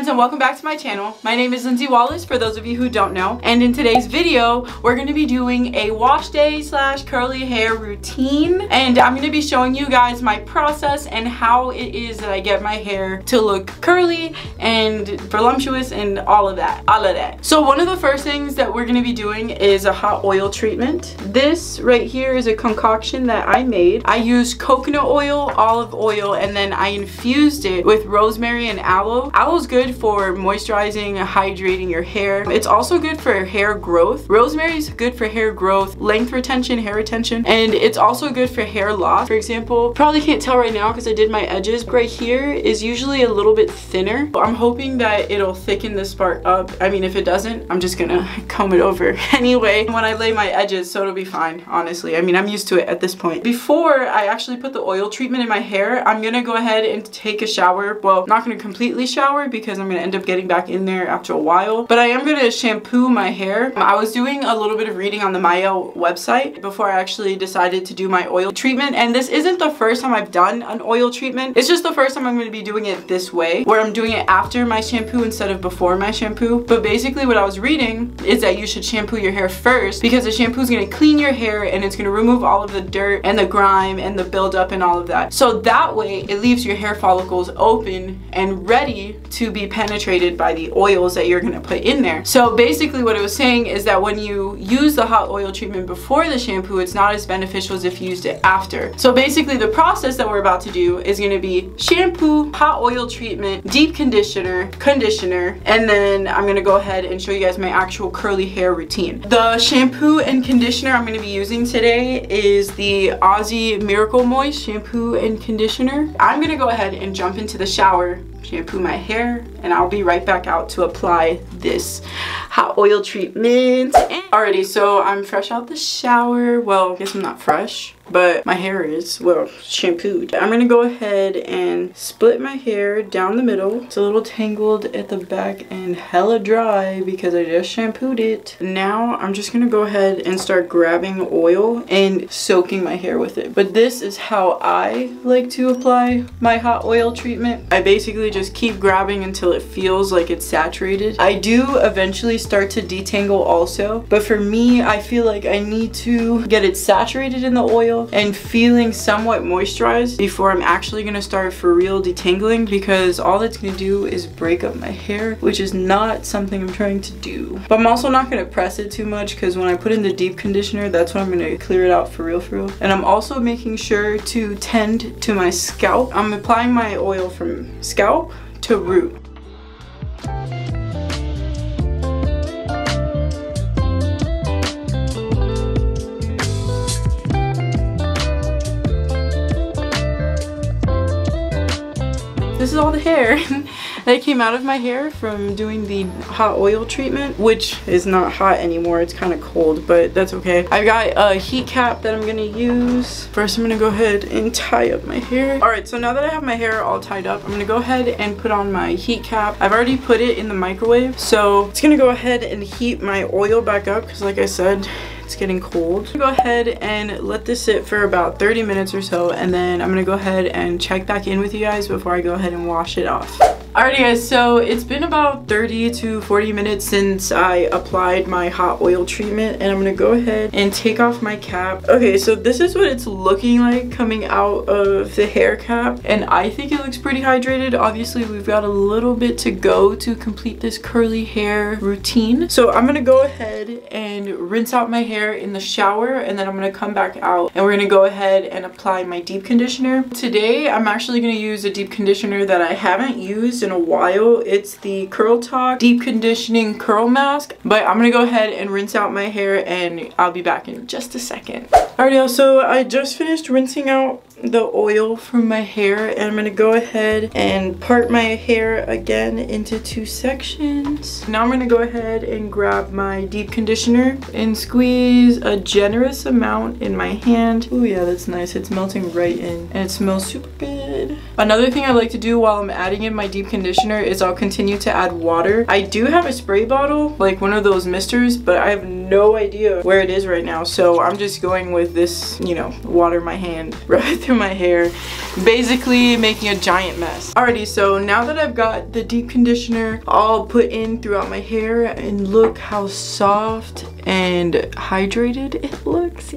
friends, and welcome back to my channel. My name is Lindsay Wallace, for those of you who don't know. And in today's video, we're going to be doing a wash day / curly hair routine. And I'm going to be showing you guys my process and how it is that I get my hair to look curly and voluptuous and all of that. So one of the first things that we're going to be doing is a hot oil treatment. This right here is a concoction that I made. I used coconut oil, olive oil, and then I infused it with rosemary and aloe. Aloe's good for moisturizing and hydrating your hair. It's also good for hair growth. Rosemary is good for hair growth, length retention, hair retention, and it's also good for hair loss. For example, probably can't tell right now because I did my edges. Right here is usually a little bit thinner. I'm hoping that it'll thicken this part up. I mean, if it doesn't, I'm just gonna comb it over anyway when I lay my edges, so it'll be fine, honestly. I mean, I'm used to it at this point. Before I actually put the oil treatment in my hair, I'm gonna go ahead and take a shower. Well, not gonna completely shower because I'm gonna end up getting back in there after a while, but I am gonna shampoo my hair. I was doing a little bit of reading on the Maya website before I actually decided to do my oil treatment, and this isn't the first time I've done an oil treatment. It's just the first time I'm gonna be doing it this way, where I'm doing it after my shampoo instead of before my shampoo. But basically what I was reading is that you should shampoo your hair first because the shampoo is gonna clean your hair and it's gonna remove all of the dirt and the grime and the buildup and all of that. So that way it leaves your hair follicles open and ready to be penetrated by the oils that you're gonna put in there. So basically what it was saying is that when you use the hot oil treatment before the shampoo, it's not as beneficial as if you used it after. So basically the process that we're about to do is gonna be shampoo, hot oil treatment, deep conditioner, and then I'm gonna go ahead and show you guys my actual curly hair routine. The shampoo and conditioner I'm gonna be using today is the Aussie Miracle Moist shampoo and conditioner. I'm gonna go ahead and jump into the shower, shampoo my hair, and I'll be right back out to apply this hot oil treatment. Alrighty, so I'm fresh out the shower. Well, I guess I'm not fresh, but my hair is, well, shampooed. I'm gonna go ahead and split my hair down the middle. It's a little tangled at the back and hella dry because I just shampooed it. Now I'm just gonna go ahead and start grabbing oil and soaking my hair with it. But this is how I like to apply my hot oil treatment. I basically just keep grabbing until it feels like it's saturated. I do eventually start to detangle also, but for me, I feel like I need to get it saturated in the oil and feeling somewhat moisturized before I'm actually gonna start for real detangling, because all that's gonna do is break up my hair, which is not something I'm trying to do. But I'm also not gonna press it too much because when I put in the deep conditioner, that's when I'm gonna clear it out for real. And I'm also making sure to tend to my scalp. I'm applying my oil from scalp to root. This is all the hair that came out of my hair from doing the hot oil treatment, which is not hot anymore. It's kind of cold, but that's okay. I got a heat cap that I'm gonna use. First, I'm gonna go ahead and tie up my hair. All right, so now that I have my hair all tied up, I'm gonna go ahead and put on my heat cap. I've already put it in the microwave, so it's gonna go ahead and heat my oil back up because, like I said, it's getting cold. Go ahead and let this sit for about 30 minutes or so, and then I'm gonna go ahead and check back in with you guys before I go ahead and wash it off. Alrighty guys, so it's been about 30 to 40 minutes since I applied my hot oil treatment, and I'm gonna go ahead and take off my cap. Okay, so this is what it's looking like coming out of the hair cap, and I think it looks pretty hydrated. Obviously, we've got a little bit to go to complete this curly hair routine. So I'm gonna go ahead and rinse out my hair in the shower, and then I'm gonna come back out and we're gonna go ahead and apply my deep conditioner. Today, I'm actually gonna use a deep conditioner that I haven't used in a while. It's the Curl Talk Deep Conditioning Curl Mask, but I'm gonna go ahead and rinse out my hair and I'll be back in just a second. Alright, so I just finished rinsing out the oil from my hair, and I'm gonna go ahead and part my hair again into 2 sections. Now I'm gonna go ahead and grab my deep conditioner and squeeze a generous amount in my hand. Oh yeah, that's nice. It's melting right in and it smells super good. Another thing I like to do while I'm adding in my deep conditioner is I'll continue to add water. I do have a spray bottle, like one of those misters, but I have no idea where it is right now, so I'm just going with this, you know, water in my hand rather through my hair, basically making a giant mess. Alrighty, so now that I've got the deep conditioner all put in throughout my hair, and look how soft and hydrated it looks.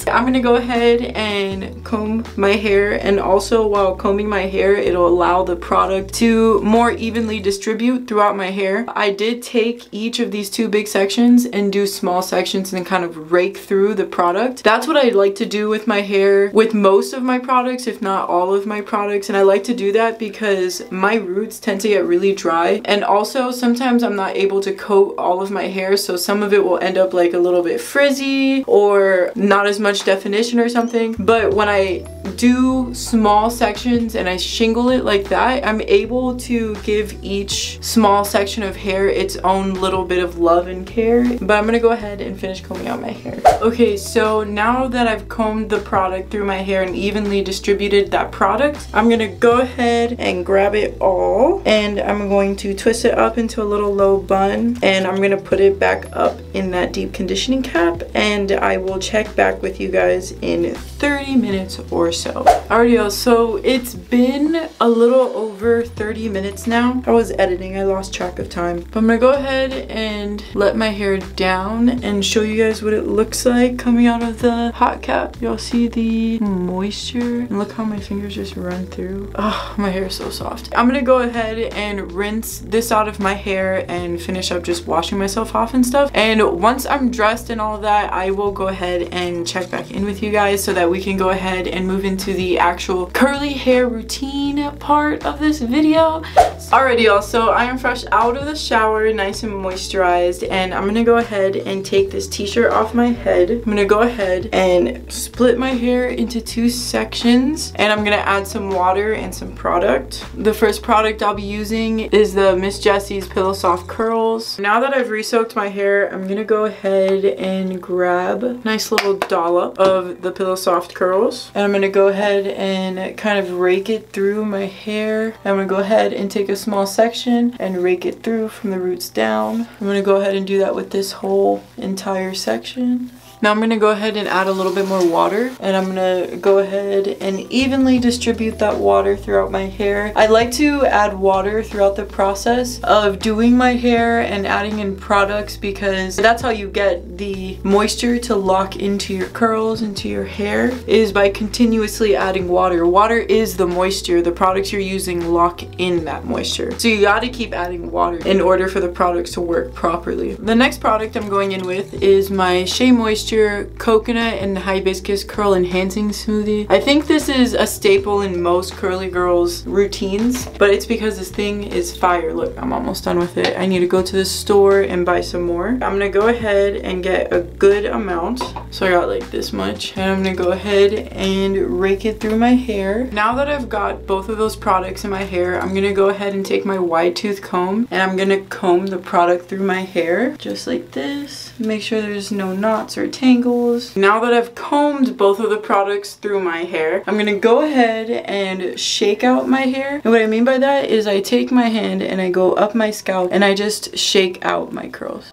I'm gonna go ahead and comb my hair, and also while combing my hair, it'll allow the product to more evenly distribute throughout my hair. I did take each of these two big sections and do small sections and kind of rake through the product. That's what I like to do with my hair with most of my products, if not all of my products. And I like to do that because my roots tend to get really dry, and also sometimes I'm not able to coat all of my hair, so some of it will end up like a little bit frizzy or not as much definition or something. But when I do small sections and I shingle it like that, I'm able to give each small section of hair its own little bit of love and care. But I'm gonna go ahead and finish combing out my hair. Okay, so now that I've combed the product through my hair and evenly distributed that product, I'm gonna go ahead and grab it all, and I'm going to twist it up into a little low bun, and I'm gonna put it back up in that deep conditioning cap, and I will check back with you guys in 30 minutes or so. Alrighty, y'all, so it's been a little over 30 minutes now. I was editing, I lost track of time. But I'm gonna go ahead and let my hair down and show you guys what it looks like coming out of the hot cap. Y'all see the moisture? And look how my fingers just run through. Oh, my hair is so soft. I'm gonna go ahead and rinse this out of my hair and finish up just washing myself off and stuff. And once I'm dressed and all of that, I will go ahead and check back in with you guys so that we can go ahead and move into the actual curly hair routine part of this video. Alrighty, y'all, so I am fresh out of the shower, nice and moisturized, and I'm gonna go ahead and take this t-shirt off my head. I'm gonna go ahead and split my hair into two sections, and I'm gonna add some water and some product. The first product I'll be using is the Miss Jessie's Pillow Soft Curls. Now that I've re-soaked my hair, I'm gonna go ahead and grab a nice little dollop of the Pillow Soft Curls, and I'm gonna go ahead and kind of rake it through my hair. I'm gonna go ahead and take a small section and rake it through from the roots down. I'm gonna go ahead and do that with this whole entire section. Now I'm gonna go ahead and add a little bit more water, and I'm gonna go ahead and evenly distribute that water throughout my hair. I like to add water throughout the process of doing my hair and adding in products, because that's how you get the moisture to lock into your curls, into your hair, is by continuously adding water. Water is the moisture. The products you're using lock in that moisture. So you gotta keep adding water in order for the products to work properly. The next product I'm going in with is my Shea Moisture Coconut and Hibiscus Curl Enhancing Smoothie. I think this is a staple in most curly girls' routines, but it's because this thing is fire. Look, I'm almost done with it. I need to go to the store and buy some more. I'm gonna go ahead and get a good amount. So I got like this much, and I'm gonna go ahead and rake it through my hair. Now that I've got both of those products in my hair, I'm gonna go ahead and take my wide tooth comb, and I'm gonna comb the product through my hair just like this. Make sure there's no knots or tangles. Now that I've combed both of the products through my hair, I'm gonna go ahead and shake out my hair. And what I mean by that is I take my hand and I go up my scalp and I just shake out my curls.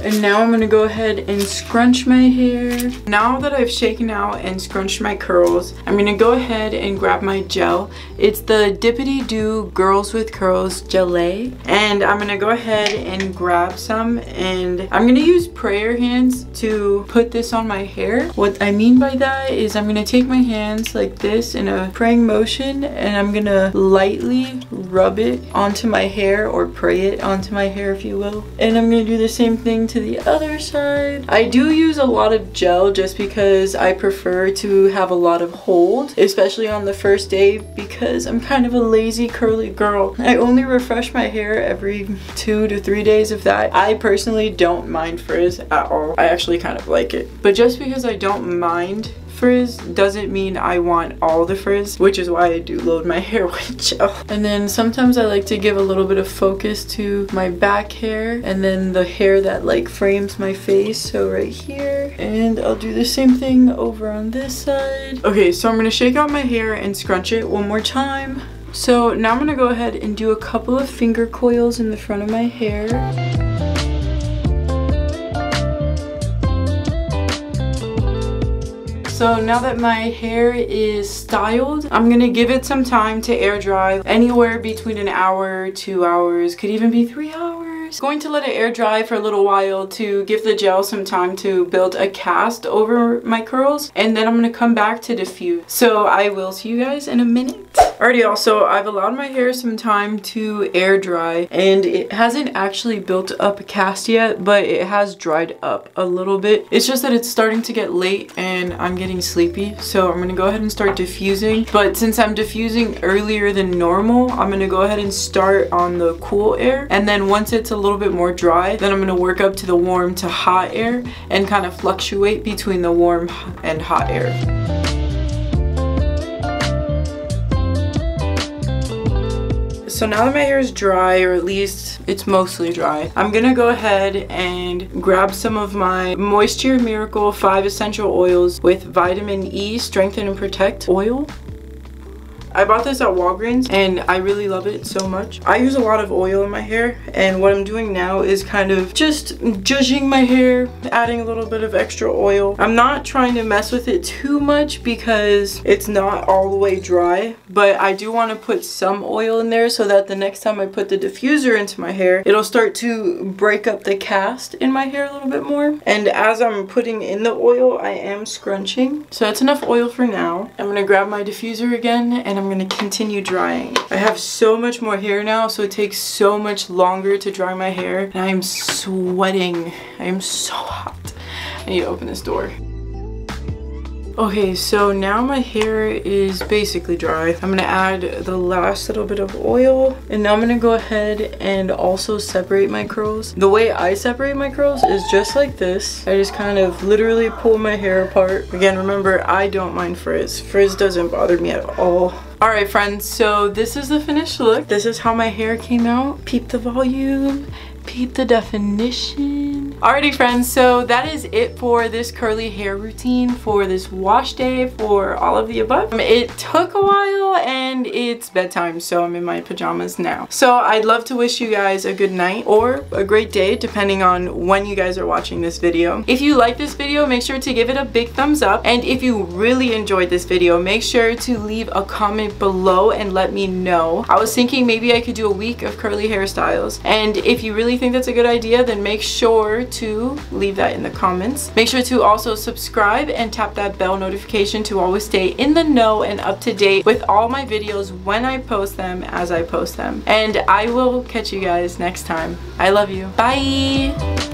And now I'm gonna go ahead and scrunch my hair. Now that I've shaken out and scrunched my curls, I'm gonna go ahead and grab my gel. It's the Dippity Doo Girls with Curls Gelée. And I'm gonna go ahead and grab some, and I'm gonna use prayer hands to put this on my hair. What I mean by that is I'm gonna take my hands like this in a praying motion, and I'm gonna lightly rub it onto my hair, or pray it onto my hair if you will. And I'm gonna do the same thing to the other side. I do use a lot of gel just because I prefer to have a lot of hold, especially on the first day, because I'm kind of a lazy curly girl. I only refresh my hair every 2 to 3 days, if that. I personally don't mind frizz at all. I actually kind of like it. But just because I don't mind frizz doesn't mean I want all the frizz, which is why I do load my hair with gel. And then sometimes I like to give a little bit of focus to my back hair, and then the hair that like frames my face, so right here. And I'll do the same thing over on this side. Okay, so I'm gonna shake out my hair and scrunch it one more time. So now I'm gonna go ahead and do a couple of finger coils in the front of my hair. So now that my hair is styled, I'm gonna give it some time to air dry, anywhere between an hour, 2 hours, could even be 3 hours. Going to let it air dry for a little while to give the gel some time to build a cast over my curls, and then I'm gonna come back to diffuse. So I will see you guys in a minute. Alrighty, also I've allowed my hair some time to air dry, and it hasn't actually built up a cast yet, but it has dried up a little bit. It's just that it's starting to get late and I'm getting sleepy, so I'm gonna go ahead and start diffusing. But since I'm diffusing earlier than normal, I'm gonna go ahead and start on the cool air, and then once it's a little bit more dry, then I'm gonna work up to the warm to hot air and kind of fluctuate between the warm and hot air. So now that my hair is dry, or at least it's mostly dry, I'm gonna go ahead and grab some of my Moisture Miracle 5 essential oils with vitamin E strengthen and protect oil. I bought this at Walgreens and I really love it so much. I use a lot of oil in my hair, and what I'm doing now is kind of just zhuzhing my hair, adding a little bit of extra oil. I'm not trying to mess with it too much because it's not all the way dry, but I do want to put some oil in there so that the next time I put the diffuser into my hair, it'll start to break up the cast in my hair a little bit more. And as I'm putting in the oil, I am scrunching. So that's enough oil for now. I'm gonna grab my diffuser again and I'm gonna continue drying. I have so much more hair now, so it takes so much longer to dry my hair, and I am sweating. I am so hot. I need to open this door. Okay, so now my hair is basically dry. I'm gonna add the last little bit of oil, and now I'm gonna go ahead and also separate my curls. The way I separate my curls is just like this. I just kind of literally pull my hair apart. Again, remember, I don't mind frizz. Frizz doesn't bother me at all. Alright friends, so this is the finished look. This is how my hair came out. Peep the volume, peep the definition. Alrighty friends, so that is it for this curly hair routine, for this wash day, for all of the above. It took a while and it's bedtime, so I'm in my pajamas now. So I'd love to wish you guys a good night or a great day, depending on when you guys are watching this video. If you like this video, make sure to give it a big thumbs up. And if you really enjoyed this video, make sure to leave a comment below and let me know. I was thinking maybe I could do a week of curly hairstyles, and if you really think that's a good idea, then make sure to leave that in the comments. Make sure to also subscribe and tap that bell notification to always stay in the know and up to date with all my videos when I post them, as I post them. And I will catch you guys next time. I love you. Bye!